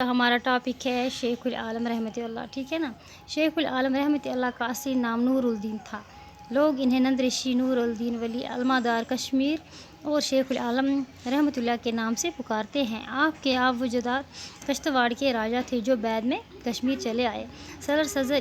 ہمارا ٹاپک ہے شیخ العالم رحمۃ اللہ، ٹھیک ہے نا۔ شیخ العالم رحمۃ اللہ کا اصلی نام نور الدین تھا۔ لوگ انہیں نند رشی، نور الدین ولی، علمدار کشمیر اور شیخ العالم رحمۃ اللہ کے نام سے پکارتے ہیں۔ آپ کے آب و جداد کشتواڑ کے راجا تھے جو بعد میں کشمیر چلے آئے۔ سر سزر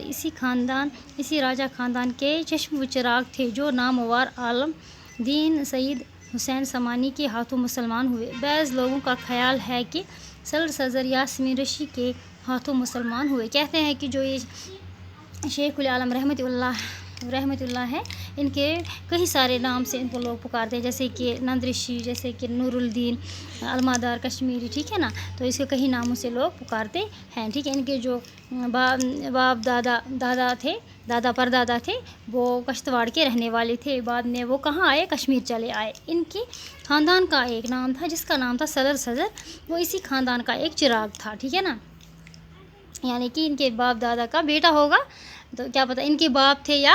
اسی راجہ خاندان کے چشم و چراغ تھے جو نامور عالم دین سید حسین سمانی کے ہاتھوں مسلمان ہوئے۔ بعض لوگوں کا خیال ہے کہ سر سزر یاسمین رشی کے ہاتھوں مسلمان ہوئے۔ کہتے ہیں کہ جو یہ شیخ العالم رحمۃ اللہ ہے، ان کے کئی سارے نام سے ان کو لوگ پکارتے ہیں، جیسے کہ نند رشی، جیسے کہ نور الدین، علمدار کشمیری، ٹھیک ہے نا۔ تو اس کے کئی ناموں سے لوگ پکارتے ہیں، ٹھیک ہے۔ ان کے جو باپ دادا پردادا تھے وہ کشتواڑ کے رہنے والے تھے۔ بعد میں وہ کہاں آئے؟ کشمیر چلے آئے۔ ان کے خاندان کا ایک نام تھا جس کا نام تھا سر سزر، وہ اسی خاندان کا ایک چراغ تھا، ٹھیک ہے نا۔ یعنی کہ ان کے باپ دادا کا بیٹا ہوگا، تو کیا پتہ ان کے باپ تھے یا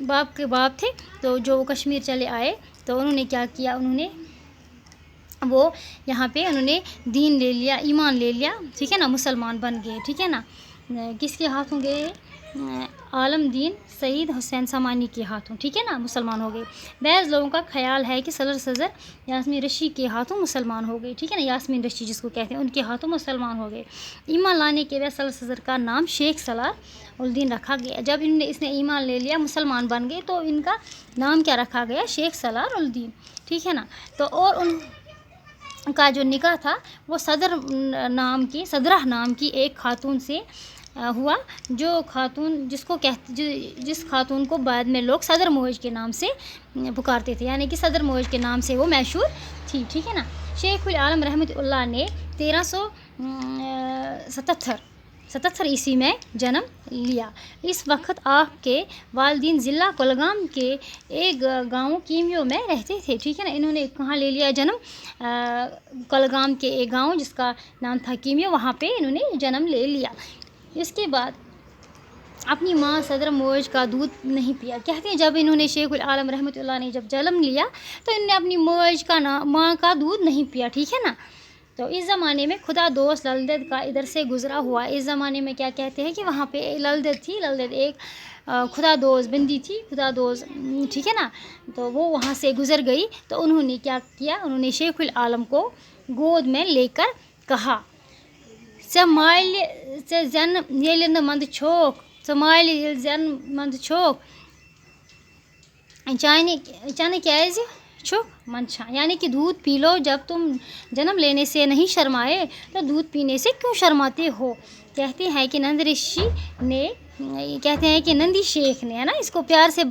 باپ کے باپ تھے۔ تو جو کشمیر چلے آئے تو انہوں نے کیا کیا، وہ یہاں پہ انہوں نے دین لے لیا، ایمان لے لیا، ٹھیک ہے نا، مسلمان بن گئے، ٹھیک ہے نا۔ کس کے ہاتھوں گئے؟ عالم دین سید حسین سمانی کے ہاتھوں، ٹھیک ہے نا، مسلمان ہو گئے۔ بعض لوگوں کا خیال ہے کہ سر سزر یاسمین رشی کے ہاتھوں مسلمان ہو گئے، ٹھیک ہے نا، یاسمین رشی جس کو کہتے ہیں، ان کے ہاتھوں مسلمان ہو گئے۔ ایمان لانے کے بعد سر سزر کا نام شیخ صلاح الدین رکھا گیا۔ جب اس نے ایمان لے لیا، مسلمان بن گئے، تو ان کا نام کیا رکھا گیا؟ شیخ صلاح الدین، ٹھیک ہے نا۔ تو اور ان کا جو نکاح تھا وہ صدرہ نام کی ایک خاتون سے ہوا، جس خاتون کو بعد میں لوگ صدر موج کے نام سے پکارتے تھے، یعنی کہ صدر موج کے نام سے وہ مشہور تھی، ٹھیک ہے نا۔ شیخ العالم رحمۃ اللہ نے 1377 عیسوی میں جنم لیا۔ اس وقت آپ کے والدین ضلع کولگام کے ایک گاؤں کیمیو میں رہتے تھے، ٹھیک ہے نا۔ انہوں نے کہاں لے لیا جنم؟ کولگام کے ایک گاؤں جس کا نام تھا کیمیو، وہاں پہ انہوں نے جنم لے لیا۔ اس کے بعد اپنی ماں صدر موج کا دودھ نہیں پیا۔ کہتے ہیں جب انہوں نے شیخ العالم رحمۃ اللہ نے جب جنم لیا تو انہوں نے اپنی ماں کا دودھ نہیں پیا، ٹھیک ہے نا۔ تو اس زمانے میں خدا دوست للدت کا ادھر سے گزرا ہوا۔ اس زمانے میں کیا کہتے ہیں کہ وہاں پہ للدت تھی، للدت ایک خدا دوست بندی تھی، خدا دوست، ٹھیک ہے نا۔ تو وہ وہاں سے گزر گئی، تو انہوں نے کیا کیا، انہوں نے شیخ العالم کو گود میں لے کر کہا، ژےٚ مالہِ زٮ۪نہٕ ییٚلہِ نہٕ منٛدٕ چھوکھ چنہٕ کیٛازِ چھُکھ منٛدچھان، یعنی کہ دودھ پی لو، جب تم جنم لینے سے نہیں شرمائے تو دودھ پینے سے کیوں شرماتے ہو۔ کہتے ہیں کہ نندی شیخ نے، ہے نا، اس کو پیار سے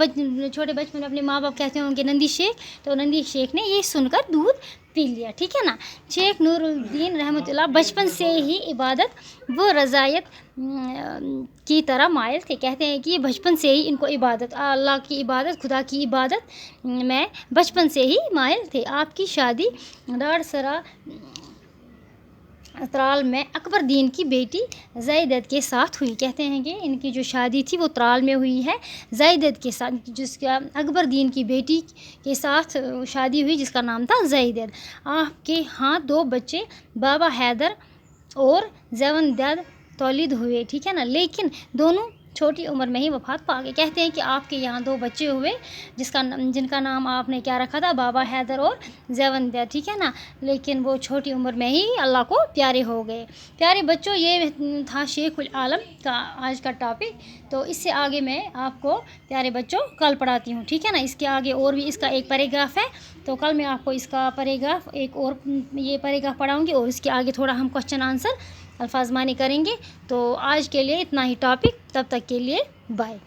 چھوٹے بچپن میں اپنے ماں باپ کہتے ہوں گے نندی شیخ، تو نندی شیخ نے یہ سن کر دودھ پی لیا، ٹھیک ہے نا۔ شیخ نور الدین رحمۃ اللہ بچپن سے ہی عبادت و رضایت کی طرح مائل تھے۔ کہتے ہیں کہ یہ بچپن سے ہی ان کو عبادت، اللہ کی عبادت، خدا کی عبادت میں بچپن سے ہی مائل تھے۔ آپ کی شادی ڈاڑسرا ترال میں اکبر دین کی بیٹی زیدت کے ساتھ ہوئی۔ کہتے ہیں کہ ان کی جو شادی تھی وہ ترال میں ہوئی ہے زیدت کے ساتھ، جس کا اکبر دین کی بیٹی کے ساتھ شادی ہوئی جس کا نام تھا زیدت۔ آپ کے ہاں 2 بچے بابا حیدر اور زیوندید تولد ہوئے، ٹھیک ہے نا، لیکن دونوں چھوٹی عمر میں ہی وفات پا گئے۔ کہتے ہیں کہ آپ کے یہاں 2 بچے ہوئے جن کا نام آپ نے کیا رکھا تھا؟ بابا حیدر اور زیوندید، ٹھیک ہے نا، لیکن وہ چھوٹی عمر میں ہی اللہ کو پیارے ہو گئے۔ پیارے بچوں، یہ تھا شیخ العالم کا آج کا ٹاپک۔ تو اس سے آگے میں آپ کو پیارے بچوں کل پڑھاتی ہوں، ٹھیک ہے نا۔ اس کے آگے اور بھی اس کا ایک پیراگراف ہے، تو کل میں آپ کو اس کا پیراگراف یہ پیراگراف پڑھاؤں گی، اور اس کے آگے تھوڑا ہم کوسچن آنسر الفاظ معنی کریں گے۔ تو آج کے لیے اتنا ہی ٹاپک، تب تک کے لیے بائے۔